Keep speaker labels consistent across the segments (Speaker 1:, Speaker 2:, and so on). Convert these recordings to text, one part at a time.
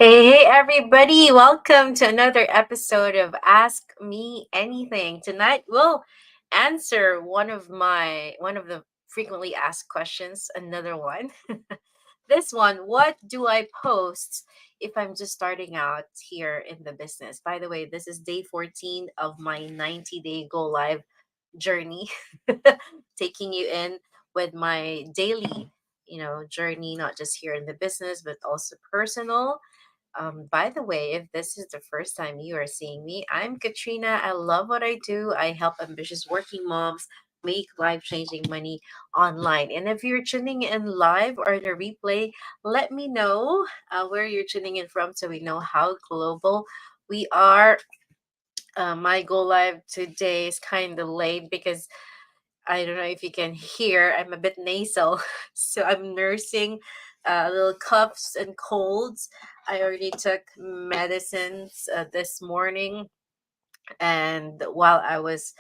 Speaker 1: Hey, everybody, welcome to another episode of Ask Me Anything. Tonight we'll answer one of the frequently asked questions, another one. This one, what do I post if I'm just starting out here in the business? By the way, this is day 14 of my 90-day go live journey, taking you in with my daily, journey, not just here in the business, but also personal. By the way, if this is the first time you are seeing me, I'm Katrina. I love what I do. I help ambitious working moms make life changing money online. And if you're tuning in live or in a replay, let me know where you're tuning in from so we know how global we are. My go live today is kind of late because I don't know if you can hear, I'm a bit nasal. So I'm nursing little coughs and colds. I already took medicines this morning. And while I was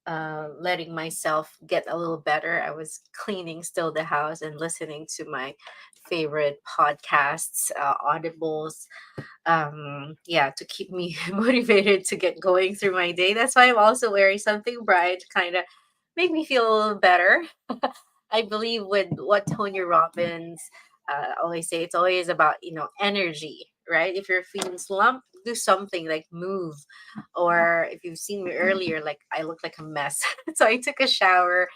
Speaker 1: letting myself get a little better, I was cleaning still the house and listening to my favorite podcasts, audibles, yeah, to keep me motivated to get going through my day. That's why I'm also wearing something bright to kind of make me feel a little better. I believe with what Tony Robbins always say, it's always about, energy, right? If you're feeling slumped, do something like move. Or if you've seen me earlier, like I look like a mess. So I took a shower,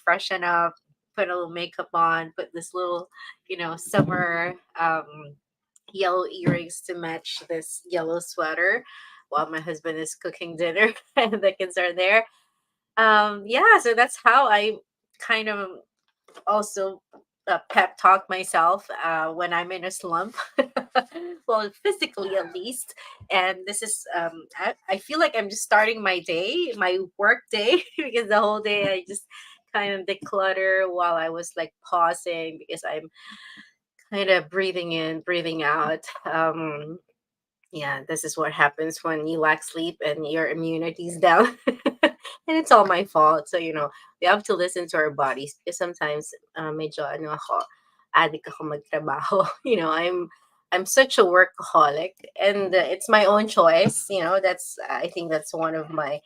Speaker 1: freshen up, put a little makeup on, put this little, summer yellow earrings to match this yellow sweater while my husband is cooking dinner and the kids are there. Yeah, so that's how I kind of also pep talk myself when I'm in a slump. Well, physically at least. And this is, I feel like I'm just starting my day, my work day, because the whole day I just kind of declutter while I was like pausing because I'm kind of breathing in, breathing out. Yeah, this is what happens when you lack sleep and your immunity's down. And it's all my fault. So, we have to listen to our bodies because sometimes medyo ano ako, addict ako magtrabaho. I'm such a workaholic and it's my own choice. That's I think that's one of my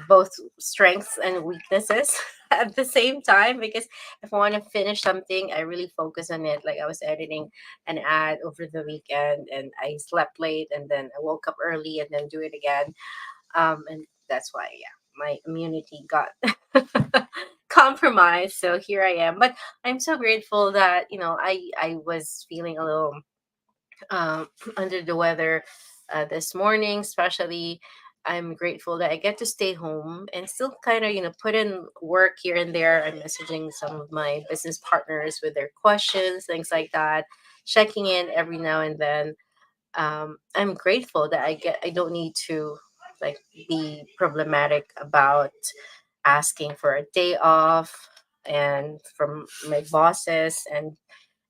Speaker 1: both strengths and weaknesses at the same time because if I want to finish something, I really focus on it. Like I was editing an ad over the weekend and I slept late and then I woke up early and then do it again. And that's why, yeah, my immunity got compromised. So here I am. But I'm so grateful that, I was feeling a little um, under the weather this morning, especially. I'm grateful that I get to stay home and still kind of, put in work here and there. I'm messaging some of my business partners with their questions, things like that, checking in every now and then. I'm grateful that I don't need to like be problematic about asking for a day off and from my bosses, and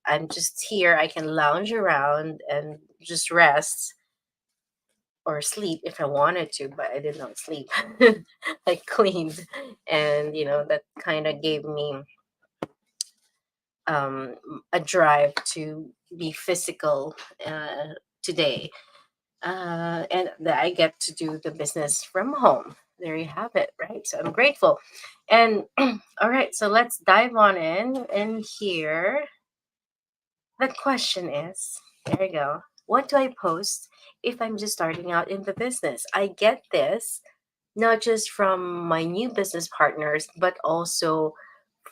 Speaker 1: I'm just here. I can lounge around and just rest or sleep if I wanted to, but I did not sleep. I cleaned, and that kind of gave me um, a drive to be physical today, and that I get to do the business from home. There you have it, right? So I'm grateful. And all right, so let's dive on in here. The question is, there you go. What do I post if I'm just starting out in the business? I get this not just from my new business partners, but also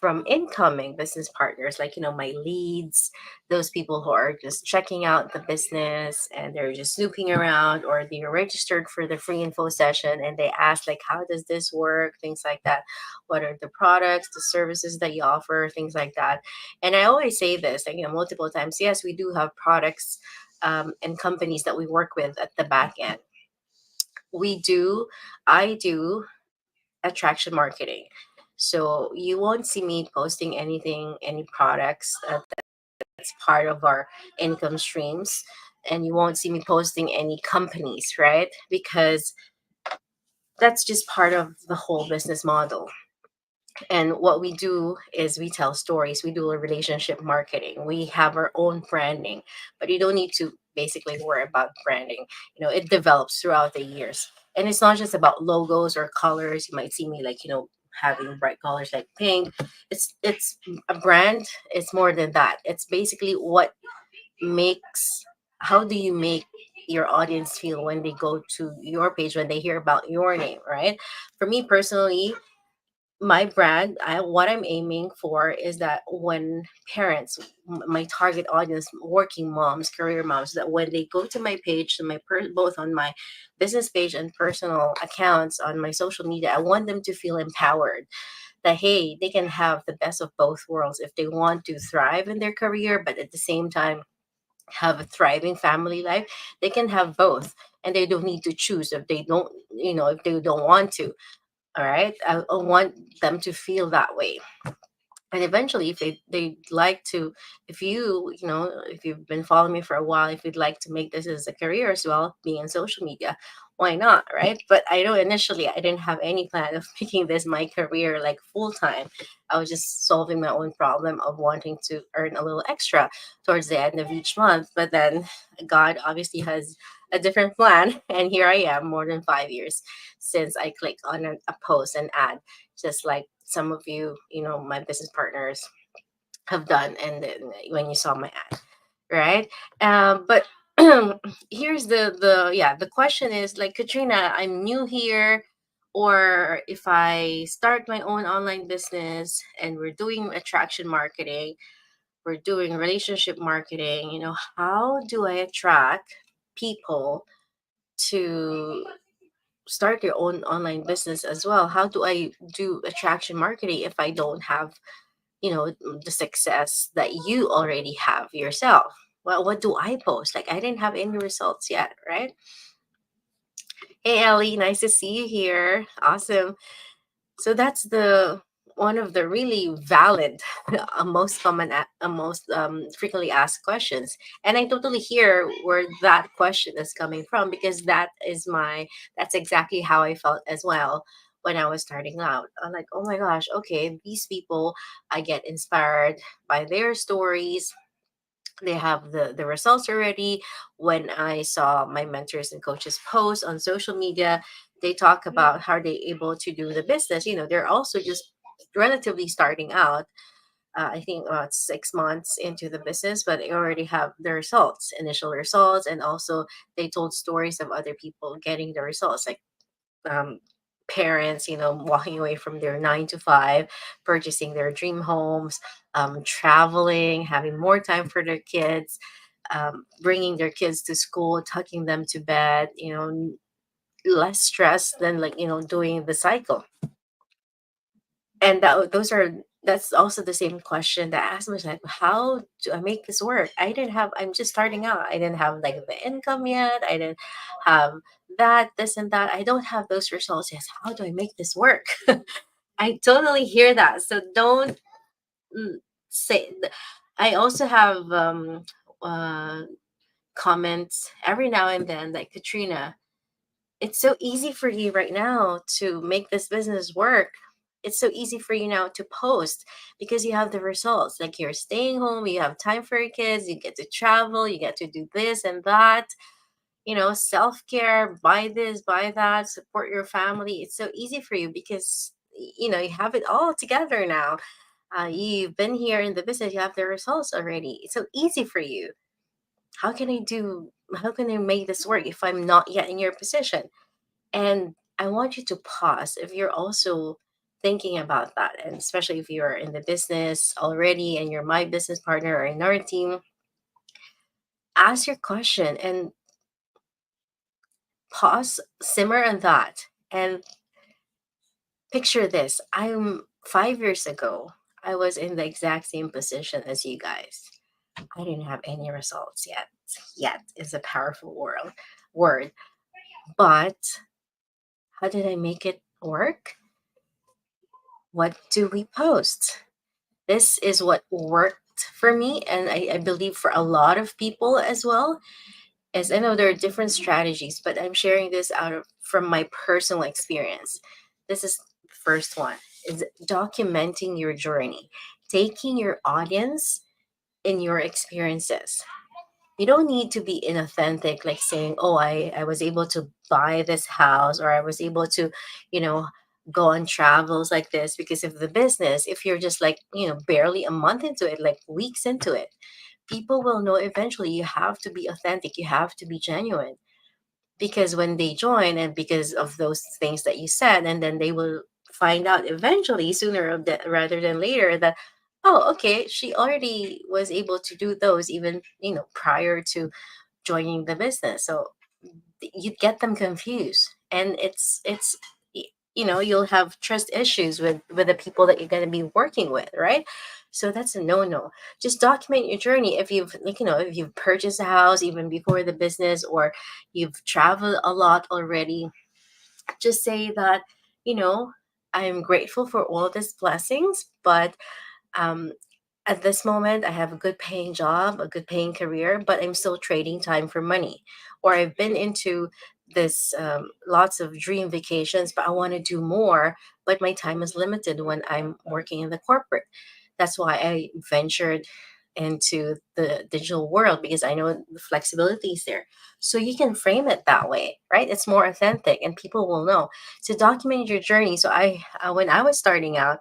Speaker 1: from incoming business partners, like, my leads, those people who are just checking out the business and they're just snooping around, or they registered for the free info session and they ask, like, how does this work? Things like that. What are the products, the services that you offer, things like that. And I always say this, like, multiple times, yes, we do have products and companies that we work with at the back end. We do, I do attraction marketing. So you won't see me posting anything, any products that's part of our income streams. And you won't see me posting any companies, right? Because that's just part of the whole business model. And what we do is we tell stories, we do a relationship marketing, we have our own branding, but you don't need to basically were about branding. It develops throughout the years, and it's not just about logos or colors. You might see me like having bright colors like pink. It's a brand. It's more than that. It's basically what makes how do you make your audience feel when they go to your page, when they hear about your name, right? For me personally, my brand, what I'm aiming for is that when parents, my target audience, working moms, career moms, that when they go to my page, to both on my business page and personal accounts on my social media, I want them to feel empowered. That hey, they can have the best of both worlds if they want to thrive in their career, but at the same time have a thriving family life. They can have both, and they don't need to choose if they don't, if they don't want to. All right, I want them to feel that way. And eventually, if they like to, if if you've been following me for a while, if you'd like to make this as a career as well, being in social media, why not, right? But I know initially I didn't have any plan of making this my career like full time. I was just solving my own problem of wanting to earn a little extra towards the end of each month. But then God obviously has a different plan, and here I am, more than 5 years since I clicked on a post, an ad, just like some of you, my business partners have done, and then when you saw my ad, right? But here's the question is like, Katrina, I'm new here, or if I start my own online business and we're doing attraction marketing, we're doing relationship marketing, how do I attract people to start your own online business as well? How do I do attraction marketing if I don't have, the success that you already have yourself? Well, what do I post? Like, I didn't have any results yet, right? Hey, Ellie, nice to see you here. Awesome. So that's the one of the really valid, most common, most frequently asked questions, and I totally hear where that question is coming from, because that's exactly how I felt as well when I was starting out. I'm like, oh my gosh, okay, these people, I get inspired by their stories. They have the results already. When I saw my mentors and coaches post on social media, they talk about how they able to do the business. They're also just relatively starting out. I think about 6 months into the business, but they already have the results, initial results, and also they told stories of other people getting the results, like um, parents, walking away from their 9 to 5, purchasing their dream homes, traveling, having more time for their kids, bringing their kids to school, tucking them to bed, less stress than like, doing the cycle. And that's also the same question that I asked myself, like, how do I make this work? I'm just starting out. I didn't have like the income yet. I didn't have this and that. I don't have those results yet. How do I make this work? I totally hear that. So don't mm, say, I also have uh, comments every now and then, like, Katrina, it's so easy for you right now to make this business work. It's so easy for you now to post because you have the results. Like, you're staying home, you have time for your kids, you get to travel, you get to do this and that, self care, buy this, buy that, support your family. It's so easy for you because, you have it all together now. You've been here in the business, you have the results already. It's so easy for you. How can I make this work if I'm not yet in your position? And I want you to pause if you're also thinking about that. And especially if you're in the business already and you're my business partner or in our team, ask your question and pause, simmer on that. And picture this: I'm 5 years ago, I was in the exact same position as you guys. I didn't have any results yet. Yet is a powerful word. But how did I make it work? What do we post? This is what worked for me, and I believe for a lot of people as well. As I know there are different strategies, but I'm sharing this from my personal experience. This is the first one: is documenting your journey, taking your audience in your experiences. You don't need to be inauthentic, like saying, oh, I was able to buy this house, or I was able to, you know, go on travels like this because of the business. If you're just like, barely a month into it, like weeks into it, people will know eventually. You have to be authentic, you have to be genuine, because when they join, and because of those things that you said, and then they will find out eventually, sooner rather than later, that, oh, okay, she already was able to do those even, prior to joining the business. So you get them confused, and you'll have trust issues with the people that you're going to be working with, right? So that's a no. Just document your journey. If you've, if you've purchased a house even before the business, or you've traveled a lot already, just say that, you know I'm grateful for all these blessings, but um, at this moment, I have a good paying job, a good paying career, but I'm still trading time for money. Or I've been into this, lots of dream vacations, but I want to do more, but my time is limited when I'm working in the corporate. That's why I ventured into the digital world, because I know the flexibility is there. So you can frame it that way, right? It's more authentic and people will know. So document your journey. So when I was starting out,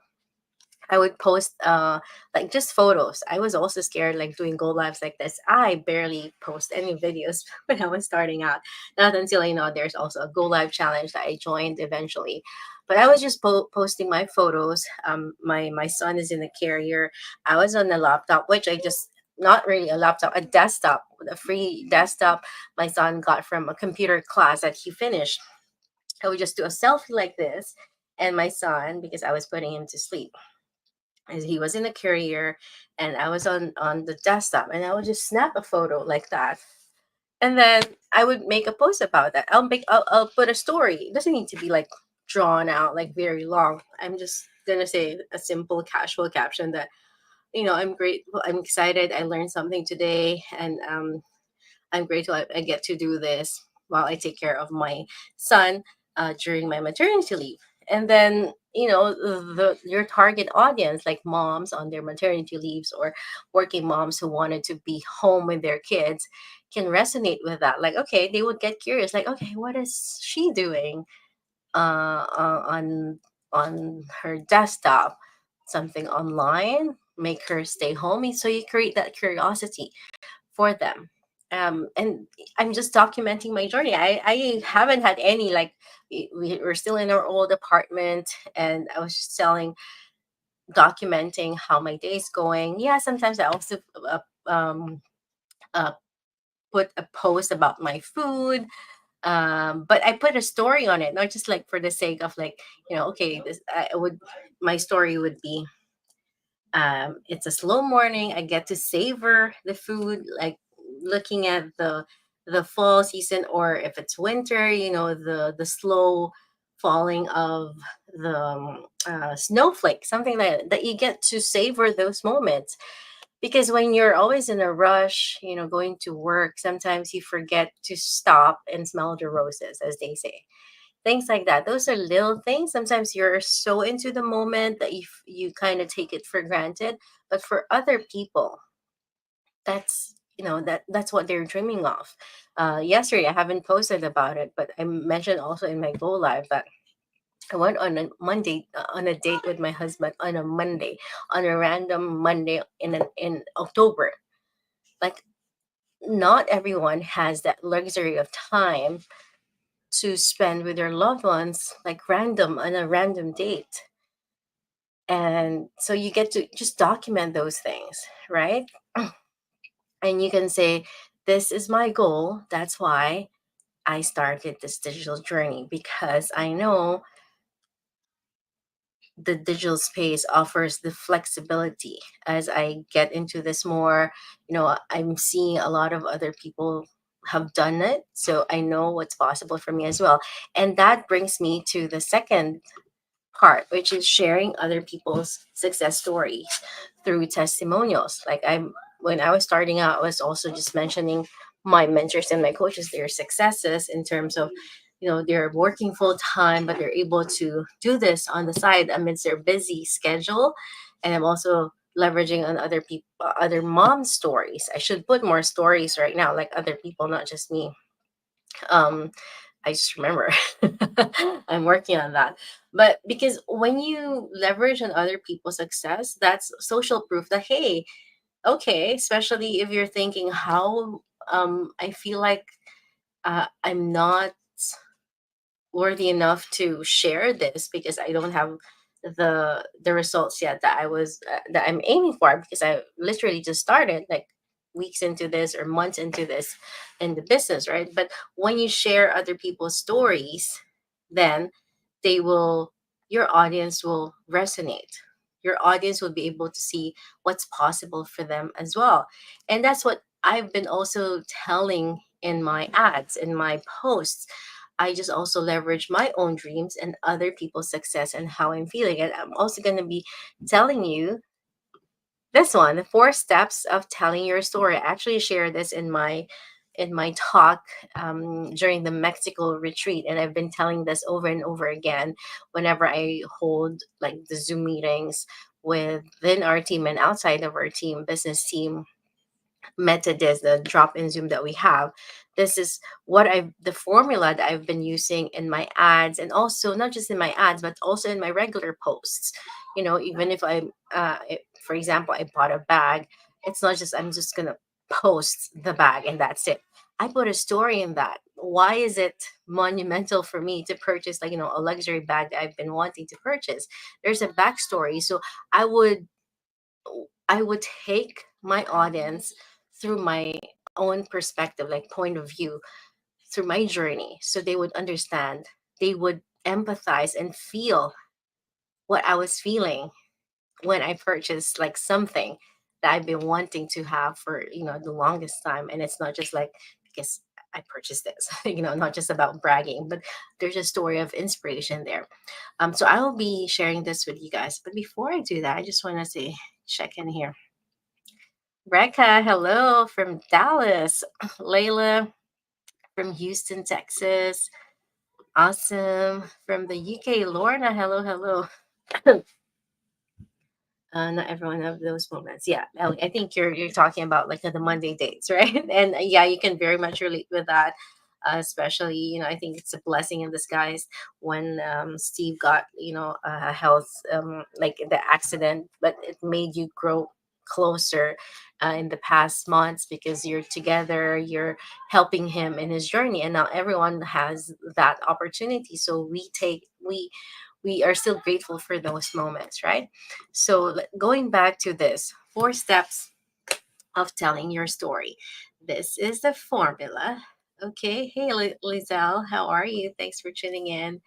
Speaker 1: I would post like just photos. I was also scared like doing go lives like this. I barely post any videos when I was starting out. Not until there's also a go live challenge that I joined eventually. But I was just posting my photos. My son is in the carrier. I was on the laptop, which I just, not really a laptop, a desktop, a free desktop my son got from a computer class that he finished. I would just do a selfie like this, and my son, because I was putting him to sleep, as he was in the courier, and I was on the desktop, and I would just snap a photo like that, and then I would make a post about that. I'll put a story. It doesn't need to be like drawn out like very long. I'm just gonna say a simple casual caption that, I'm grateful, I'm excited, I learned something today, and I'm grateful I get to do this while I take care of my son during my maternity leave. And then, your target audience, like moms on their maternity leaves, or working moms who wanted to be home with their kids, can resonate with that. Like, okay, they would get curious, like, okay, what is she doing on her desktop? Something online, make her stay home. So you create that curiosity for them. And I'm just documenting my journey. I haven't had any, like, we're still in our old apartment, and I was just documenting how my day's going. Yeah, sometimes I also uh, put a post about my food, but I put a story on it, not just like for the sake of, like, okay, this I would my story would be, it's a slow morning. I get to savor the food, like looking at the fall season, or if it's winter, the slow falling of the snowflake, something that you get to savor those moments. Because when you're always in a rush, going to work, sometimes you forget to stop and smell the roses, as they say. Things like that, those are little things. Sometimes you're so into the moment that you kind of take it for granted, but for other people, that's what they're dreaming of. Yesterday, I haven't posted about it, but I mentioned also in my go live that I went on a Monday, on a date with my husband on a Monday, on a random Monday in October. Like, not everyone has that luxury of time to spend with their loved ones, like random, on a random date. And so you get to just document those things, right? And you can say, this is my goal. That's why I started this digital journey, because I know the digital space offers the flexibility. As I get into this more, I'm seeing a lot of other people have done it. So I know what's possible for me as well. And that brings me to the second part, which is sharing other people's success stories through testimonials. Like, when I was starting out, I was also just mentioning my mentors and my coaches, their successes in terms of, they're working full time, but they're able to do this on the side amidst their busy schedule. And I'm also leveraging on other people, other mom stories. I should put more stories right now, like other people, not just me. um I just remember. I'm working on that. But because when you leverage on other people's success, that's social proof that, hey, okay, especially if you're thinking how, I feel like I'm not worthy enough to share this because I don't have the results yet that that I'm aiming for, because I literally just started like weeks into this or months into this in the business, right? But when you share other people's stories, then they will your audience will resonate. Your audience will be able to see what's possible for them as well. And that's what I've been also telling in my ads, in my posts. I just also leverage my own dreams and other people's success and how I'm feeling. And I'm also going to be telling you this one, the 4 steps of telling your story. I actually shared this in my talk during the Mexico retreat, and I've been telling this over and over again whenever I hold like the Zoom meetings within our team and outside of our team, business team method is the drop in Zoom that we have. This is the formula that I've been using in my ads, and also not just in my ads, but also in my regular posts. Even if for example, I bought a bag, it's not just I'm just gonna post the bag and that's it. I put a story in that. Why is it monumental for me to purchase, like, a luxury bag that I've been wanting to purchase? There's a backstory. So I would I would take my audience through my own perspective, like point of view, through my journey, so they would understand, they would empathize and feel what I was feeling when I purchased like something that I've been wanting to have for, the longest time. And it's not just like because I purchased this, not just about bragging, but there's a story of inspiration there. So I will be sharing this with you guys. But before I do that, I just want to say, check in here. Reka, hello from Dallas. Layla from Houston, Texas. Awesome from the UK. Lorna, hello, hello. Not everyone have those moments. Yeah, Ellie, I think you're talking about like the Monday dates, right? And yeah, you can very much relate with that. Especially, I think it's a blessing in disguise when Steve got, a health, like the accident, but it made you grow closer in the past months because you're together, you're helping him in his journey, and now everyone has that opportunity. So we are still grateful for those moments, right? So going back to this 4 steps of telling your story. This is the formula. Okay. Hey, Lizelle, how are you? Thanks for tuning in.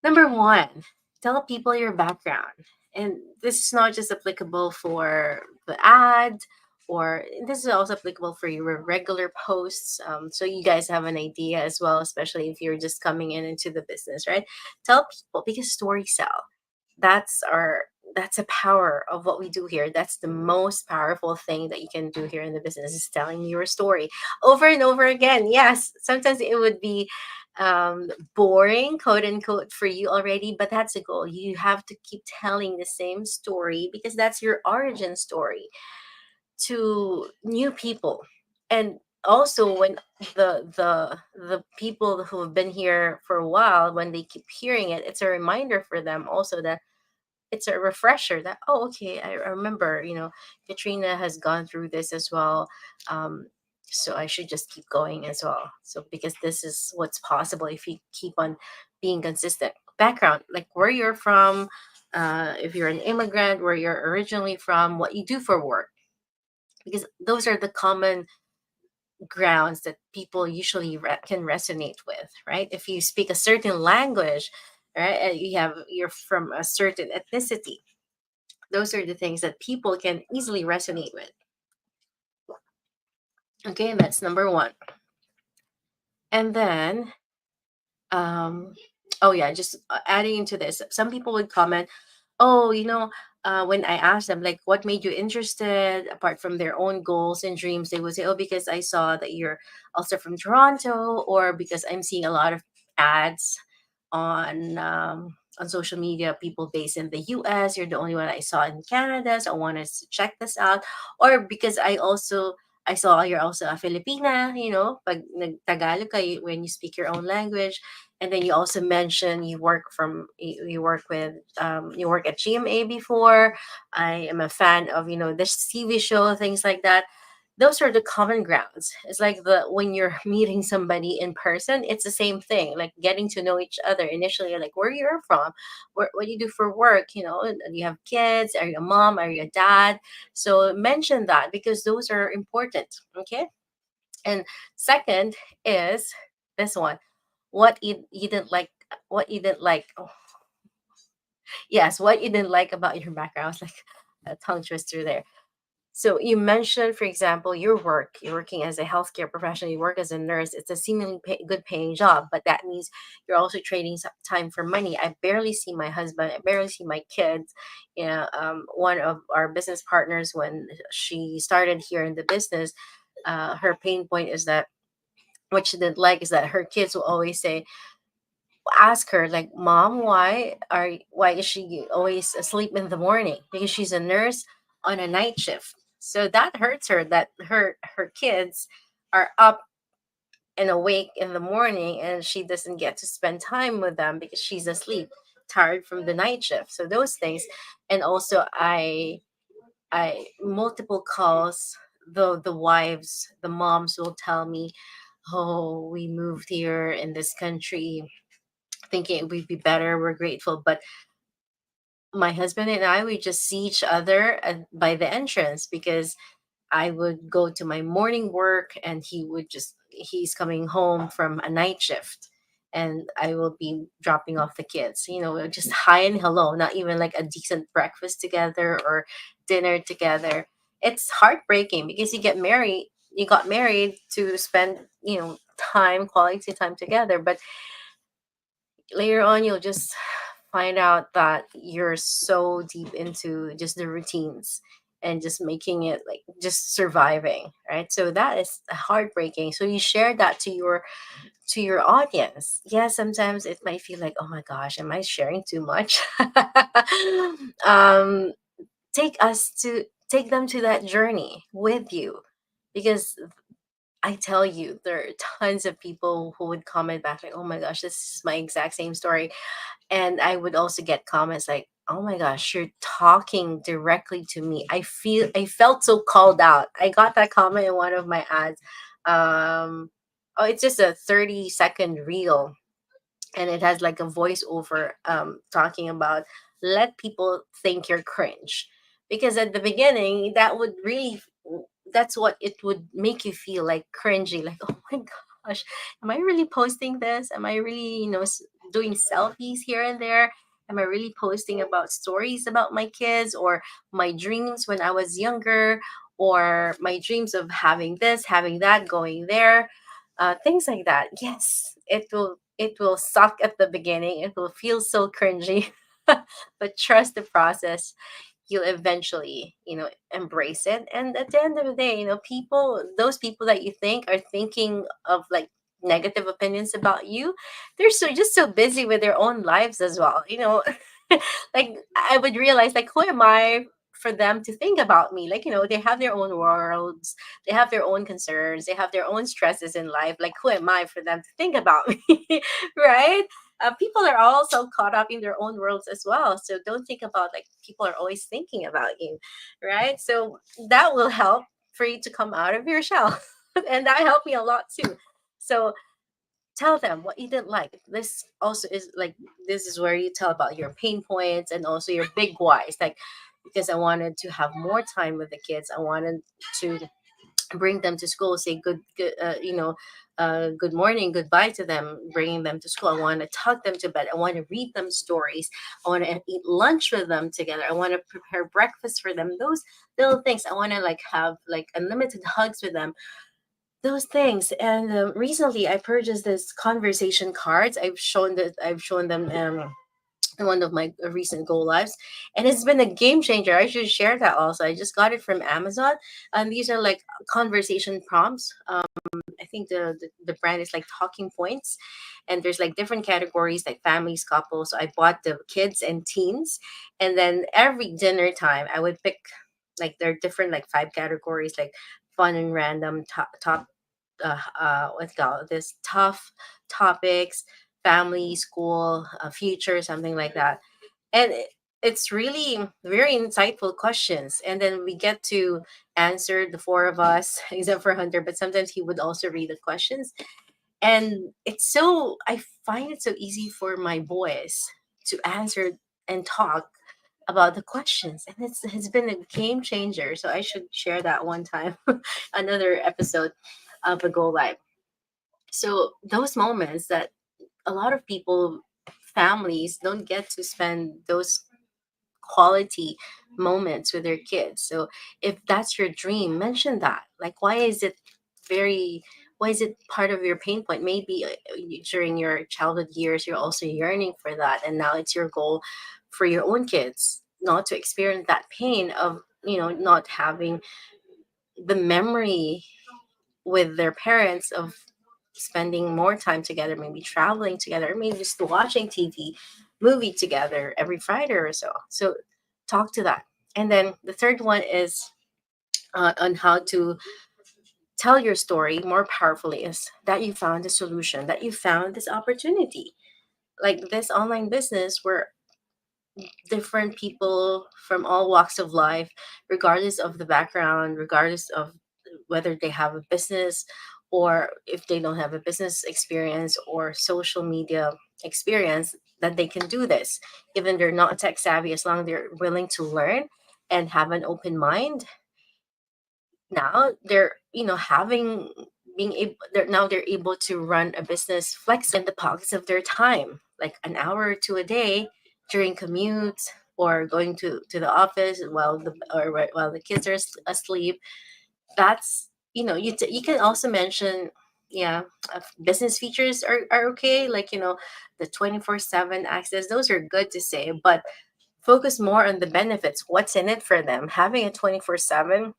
Speaker 1: Number one, tell people your background. And this is not just applicable for the ad, or this is also applicable for your regular posts. So you guys have an idea as well, especially if you're just coming into the business, right? Tell people, because stories sell. That's a power of what we do here. That's the most powerful thing that you can do here in the business, is telling your story over and over again. Yes, sometimes it would be boring, quote unquote, for you already, but that's a goal. You have to keep telling the same story because that's your origin story to new people. And also when the people who have been here for a while, when they keep hearing it, it's a reminder for them also that it's a refresher that, oh, okay, I remember, Katrina has gone through this as well. So I should just keep going as well. So because this is what's possible if you keep on being consistent. Background, like where you're from, if you're an immigrant, where you're originally from, what you do for work, because those are the common grounds that people usually can resonate with, right? If you speak a certain language, right, and you're from a certain ethnicity, those are the things that people can easily resonate with. Okay, that's number one. And then, um, oh yeah, just adding into this, some people would comment, oh, when I asked them, like, what made you interested apart from their own goals and dreams, they would say, oh, because I saw that you're also from Toronto, or because I'm seeing a lot of ads on on social media, people based in the US, you're the only one I saw in Canada, so I wanted to check this out. Or because I saw you're also a Filipina, pag nag-Tagalog ka, when you speak your own language. And then you also mentioned you work with you work at GMA before. I am a fan of, this TV show, things like that. Those are the common grounds. It's like the when you're meeting somebody in person, it's the same thing. Like getting to know each other. Initially, you're like, where you're from, what do you do for work? Do you have kids? Are you a mom? Are you a dad? So mention that because those are important. Okay. And second is this one. You didn't like. What you didn't like. Oh, yes, what you didn't like about your background. I was like a tongue twister there. So you mentioned, for example, your work. You're working as a healthcare professional. You work as a nurse. It's a seemingly good paying job, but that means you're also trading some time for money. I barely see my husband. I barely see my kids. One of our business partners, when she started here in the business, her pain point is that what she didn't like is that her kids will always say, ask her like, "Mom, why is she always asleep in the morning?" Because she's a nurse on a night shift. So that hurts her that her kids are up and awake in the morning and she doesn't get to spend time with them because she's asleep, tired from the night shift. So those things. And also I multiple calls, the wives, the moms will tell me, "Oh, we moved here in this country thinking it would be better. We're grateful." But my husband and I, we just see each other by the entrance because I would go to my morning work and he's coming home from a night shift and I will be dropping off the kids, just hi and hello, not even like a decent breakfast together or dinner together. It's heartbreaking because you got married to spend, quality time together, but later on you'll just find out that you're so deep into just the routines and just making it like just surviving, right? So that is heartbreaking. So you share that to your audience. Yeah, sometimes it might feel like, oh my gosh, am I sharing too much? um take them to that journey with you because I tell you, there are tons of people who would comment back like, "Oh my gosh, this is my exact same story." And I would also get comments like, "Oh my gosh, you're talking directly to me. I felt so called out." I got that comment in one of my ads. Oh, it's just a 30-second reel and it has like a voiceover talking about let people think you're cringe because at the beginning that's what it would make you feel like cringy, like, oh my gosh, am I really posting this? Am I really doing selfies here and there? Am I really posting about stories about my kids or my dreams when I was younger, or my dreams of having this, having that, going there, things like that? Yes, it will suck at the beginning. It will feel so cringy, but trust the process. You'll eventually, embrace it. And at the end of the day, those people that you think are thinking of like negative opinions about you, they're just so busy with their own lives as well. Like I would realize, like, who am I for them to think about me? Like, they have their own worlds, they have their own concerns, they have their own stresses in life. Like, who am I for them to think about me? Right? People are also caught up in their own worlds as well. So don't think about like people are always thinking about you, right? So that will help for you to come out of your shell. And that helped me a lot too. So tell them what you didn't like. This also is like, this is where you tell about your pain points and also your big whys. Like, because I wanted to have more time with the kids. I wanted to bring them to school, say good morning, goodbye to them, bringing them to school. I want to tuck them to bed. I want to read them stories. I want to eat lunch with them together. I want to prepare breakfast for them. Those little things. I want to like have like unlimited hugs with them. Those things. And recently, I purchased this conversation cards. I've shown them. In one of my recent go lives, and it's been a game changer. I should share that also. I just got it from Amazon, and these are like conversation prompts. I think the brand is like Talking Points, and there's like different categories like families, couples. So I bought the kids and teens, and then every dinner time I would pick, like there are different like five categories like fun and random, top what's called this, tough topics, family, school, future, something like that. And it's really very insightful questions, and then we get to answer, the four of us except for Hunter, but sometimes he would also read the questions. And it's so, I find it so easy for my boys to answer and talk about the questions, and it's been a game changer. So I should share that one time, another episode of a Go Live. So those moments that a lot of people, families don't get to spend those quality moments with their kids. So if that's your dream, mention that. Like, very why is it part of your pain point? Maybe during your childhood years you're also yearning for that, and now it's your goal for your own kids not to experience that pain of, not having the memory with their parents of spending more time together, maybe traveling together, or maybe just watching TV movie together every Friday or so. So talk to that. And then the third one is on how to tell your story more powerfully, is that you found a solution, that you found this opportunity. Like this online business where different people from all walks of life, regardless of the background, regardless of whether they have a business or if they don't have a business experience or social media experience, that they can do this. Even they're not tech savvy, as long as they're willing to learn and have an open mind. Now they're, having being able they're now they're able to run a business flexible in the pockets of their time, like an hour or two a day during commutes or going to the office while the kids are asleep. That's, you can also mention, yeah, business features are okay, like, the 24/7 access, those are good to say, but focus more on the benefits. What's in it for them having a 24/7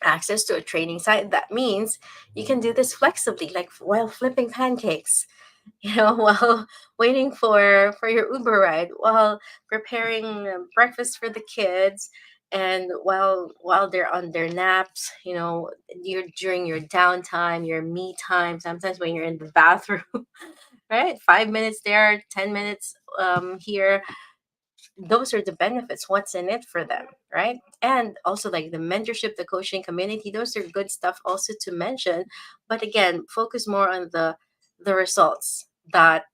Speaker 1: access to a training site? That means you can do this flexibly, like while flipping pancakes, while waiting for your Uber ride, while preparing breakfast for the kids, and while they're on their naps, you're during your downtime, your me time, sometimes when you're in the bathroom, right? 5 minutes there, 10 minutes here. Those are the benefits. What's in it for them, right? And also like the mentorship, the coaching community, those are good stuff also to mention. But again, focus more on the results, that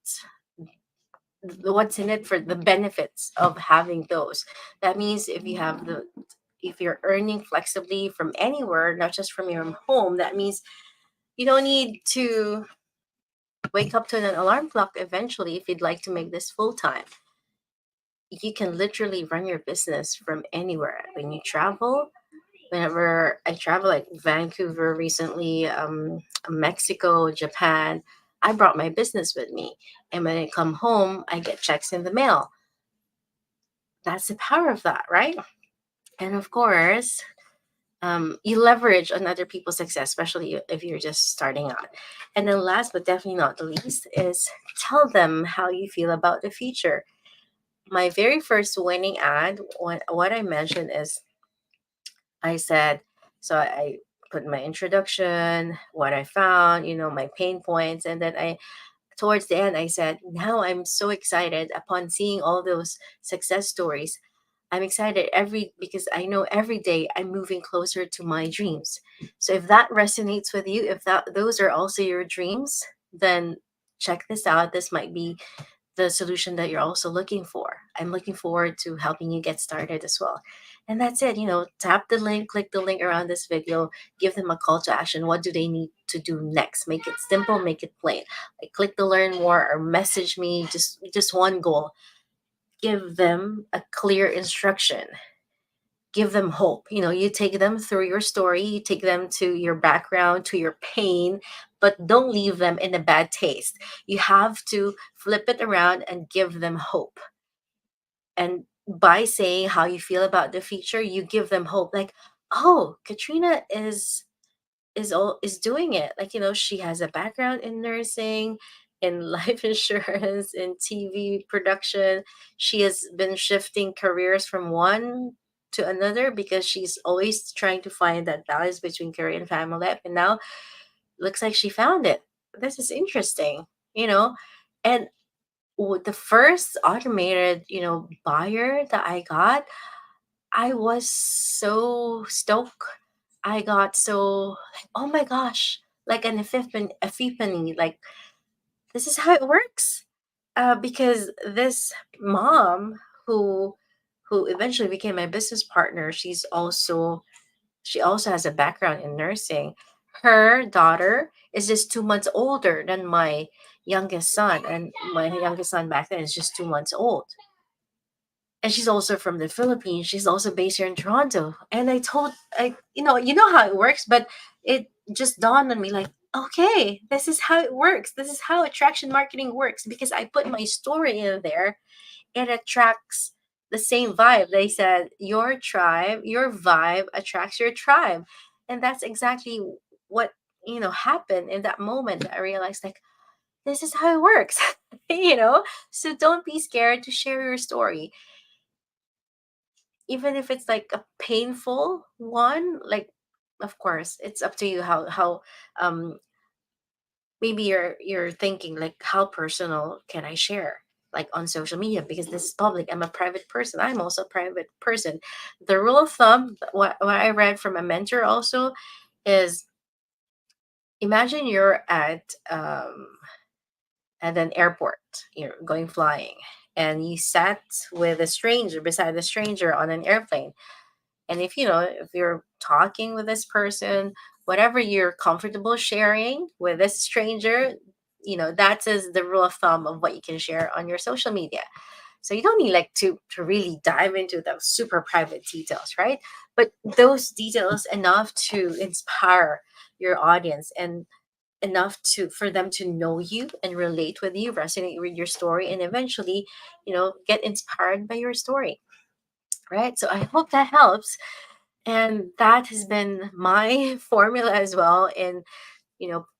Speaker 1: what's in it for the benefits of having those. That means if you're earning flexibly from anywhere, not just from your home, that means you don't need to wake up to an alarm clock eventually. If you'd like to make this full time, you can literally run your business from anywhere. When you travel, whenever I travel, like Vancouver recently, Mexico, Japan, I brought my business with me. And when I come home, I get checks in the mail. That's the power of that, right? And of course, you leverage on other people's success, especially if you're just starting out. And then last but definitely not the least is tell them how you feel about the future. My very first winning ad, what I mentioned is, I said, so I put my introduction, what I found, my pain points, and then towards the end, I said, now I'm so excited upon seeing all those success stories. I'm excited because I know every day I'm moving closer to my dreams. So if that resonates with you, if those are also your dreams, then check this out. This might be the solution that you're also looking for. I'm looking forward to helping you get started as well. And that's it. Tap the link, click the link around this video, give them a call to action. What do they need to do next? Make it simple, make it plain. Like click the learn more or message me, just one goal. Give them a clear instruction. Give them hope. You take them through your story, you take them to your background, to your pain, but don't leave them in a bad taste. You have to flip it around and give them hope. And by saying how you feel about the future, you give them hope. Like, oh, Katrina is is doing it. Like, she has a background in nursing, in life insurance, in TV production. She has been shifting careers from one to another because she's always trying to find that balance between career and family life. And now looks like she found it. This is interesting, you know. And the first automated, buyer that I got, I was so stoked. I got so like, oh my gosh, like an epiphany. Like, this is how it works. Because this mom who who eventually became my business partner, she also has a background in nursing. Her daughter is just 2 months older than my youngest son, and my youngest son back then is just 2 months old. And she's also from the Philippines. She's also based here in Toronto. And you know how it works, but it just dawned on me like, okay, this is how it works. This is how attraction marketing works because I put my story in there. It attracts the same vibe. They said your tribe, your vibe attracts your tribe. And that's exactly what, happened in that moment. I realized like, this is how it works. So don't be scared to share your story, even if it's like a painful one. Like, of course it's up to you how um maybe you're thinking like, how personal can I share, like on social media, because this is public. I'm a private person. I'm also a private person. The rule of thumb, what I read from a mentor also, is imagine you're at an airport, you're going flying, and you sat with a stranger, beside a stranger on an airplane. And if you're talking with this person, whatever you're comfortable sharing with this stranger, that is the rule of thumb of what you can share on your social media. So you don't need like to really dive into the super private details, right? But those details enough to inspire your audience, and enough to for them to know you and relate with you, resonate with your story, and eventually, get inspired by your story, right? So I hope that helps. And that has been my formula as well in,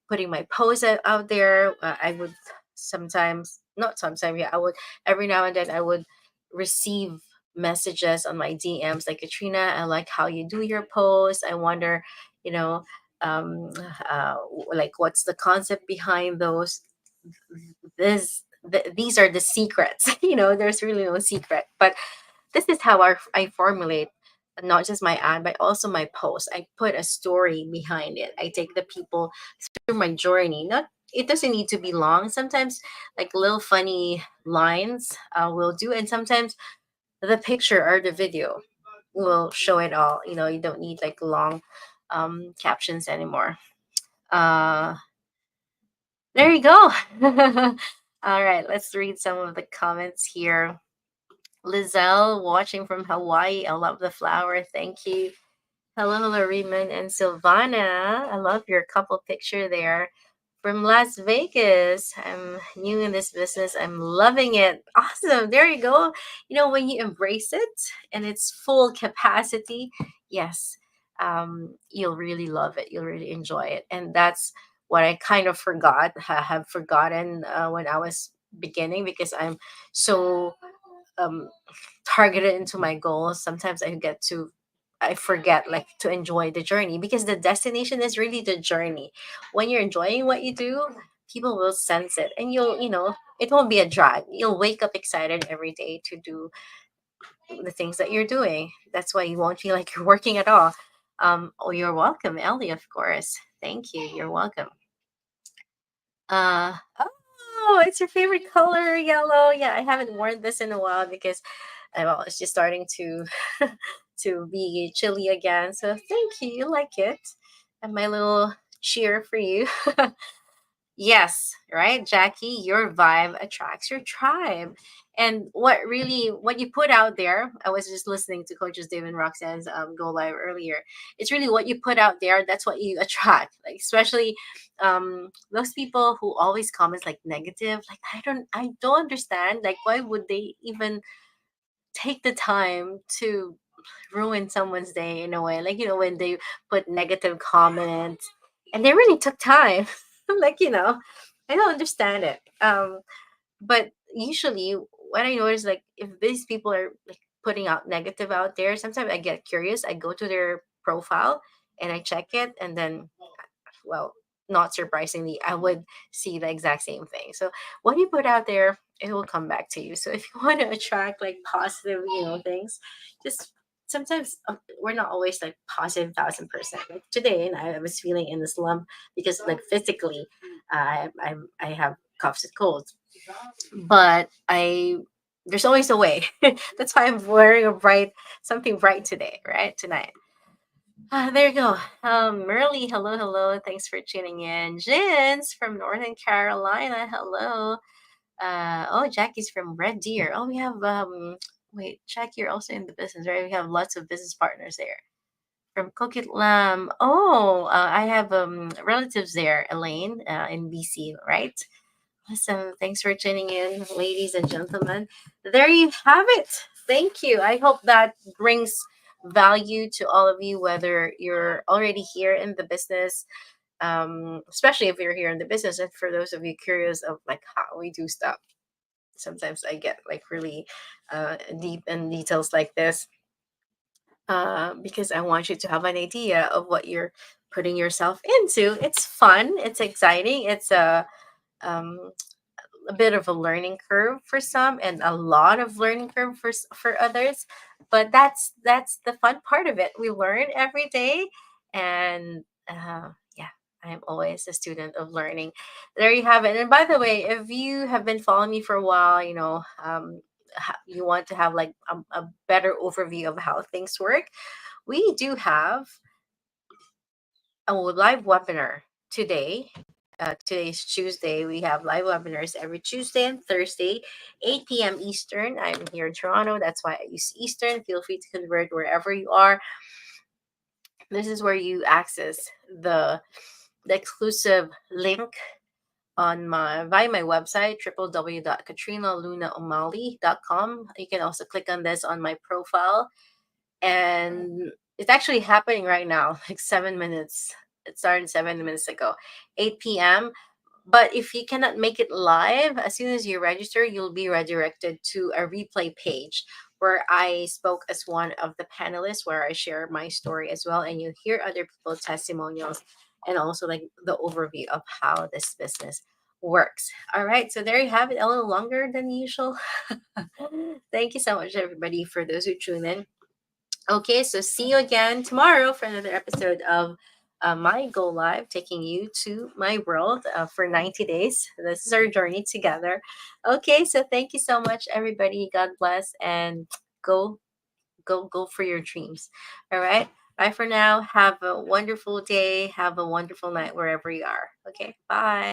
Speaker 1: putting my posts out there. I would sometimes, not sometimes, yeah, I would, every now and then I would receive messages on my DMs like, Katrina, I like how you do your posts. I wonder, you know um like, what's the concept behind those. These are the secrets. There's really no secret, but this is how I formulate not just my ad, but also my post. I put a story behind it. I take the people through my journey. Not It doesn't need to be long. Sometimes like little funny lines will do, and sometimes the picture or the video will show it all. You don't need like long captions anymore. Uh, there you go. All right, let's read some of the comments here. Lizelle watching from Hawaii. I love the flower. Thank you. Hello, Lariman and Silvana. I love your couple picture there. From Las Vegas. I'm new in this business. I'm loving it. Awesome. There you go. When you embrace it and its full capacity, yes, you'll really love it. You'll really enjoy it. And that's what I kind of have forgotten when I was beginning, because I'm so um, targeted into my goals. Sometimes I forget like to enjoy the journey, because the destination is really the journey. When you're enjoying what you do, people will sense it, and it won't be a drag. You'll wake up excited every day to do the things that you're doing. That's why you won't feel like you're working at all. Oh, you're welcome, Ellie, of course. Thank you. You're welcome. Oh, it's your favorite color, yellow. Yeah, I haven't worn this in a while because well, it's just starting to to be chilly again. So thank you. You like it. And my little cheer for you. Yes, right, Jackie, your vibe attracts your tribe. And what you put out there, I was just listening to Coaches Dave and Roxanne's go live earlier. It's really what you put out there, that's what you attract. Like, especially those people who always comment like negative. Like, I don't understand. Like, why would they even take the time to ruin someone's day in a way? Like, when they put negative comments, and they really took time. Like, I don't understand it. But usually what I notice, like, if these people are like putting out negative out there, sometimes I get curious. I go to their profile and I check it, and then, well, not surprisingly, I would see the exact same thing. So what you put out there, it will come back to you. So if you want to attract like positive, things, just sometimes, we're not always like positive 1,000%. Like today, and I was feeling in the slump because, like, physically, I have coughs and colds, but I there's always a way. That's why I'm wearing a something bright today, right? Tonight. There you go. Merly, hello, hello. Thanks for tuning in. Jins from Northern Carolina, hello. Oh, Jackie's from Red Deer. Oh, we have wait, Jackie, you're also in the business, right? We have lots of business partners there. From Coquette Lamb. Oh, I have relatives there, Elaine, in BC, right? Awesome. Thanks for tuning in, ladies and gentlemen. There you have it. Thank you. I hope that brings value to all of you, whether you're already here in the business, especially if you're here in the business, and for those of you curious of like how we do stuff. Sometimes I get like really deep in details like this, because I want you to have an idea of what you're putting yourself into. It's fun. It's exciting. It's um, a bit of a learning curve for some, and a lot of learning curve for others, but that's the fun part of it. We learn every day, and yeah, I'm always a student of learning. There you have it. And by the way, if you have been following me for a while, you want to have like a better overview of how things work, we do have a live webinar today. Today's Tuesday. We have live webinars every Tuesday and Thursday, 8 p.m. Eastern. I'm here in Toronto. That's why I use Eastern. Feel free to convert wherever you are. This is where you access the exclusive link on my via my website, www.katrinalunaumali.com. You can also click on this on my profile, and it's actually happening right now, like 7 minutes. It started 7 minutes ago, 8 p.m. But if you cannot make it live, as soon as you register, you'll be redirected to a replay page where I spoke as one of the panelists, where I share my story as well, and you hear other people's testimonials, and also like the overview of how this business works. All right, so there you have it, a little longer than usual. Thank you so much, everybody, for those who tune in. Okay, so see you again tomorrow for another episode of my Go Live, taking you to my world for 90 days. This is our journey together. Okay, so thank you so much, everybody. God bless, and go, go, go for your dreams. All right, bye for now. Have a wonderful day. Have a wonderful night wherever you are. Okay, bye.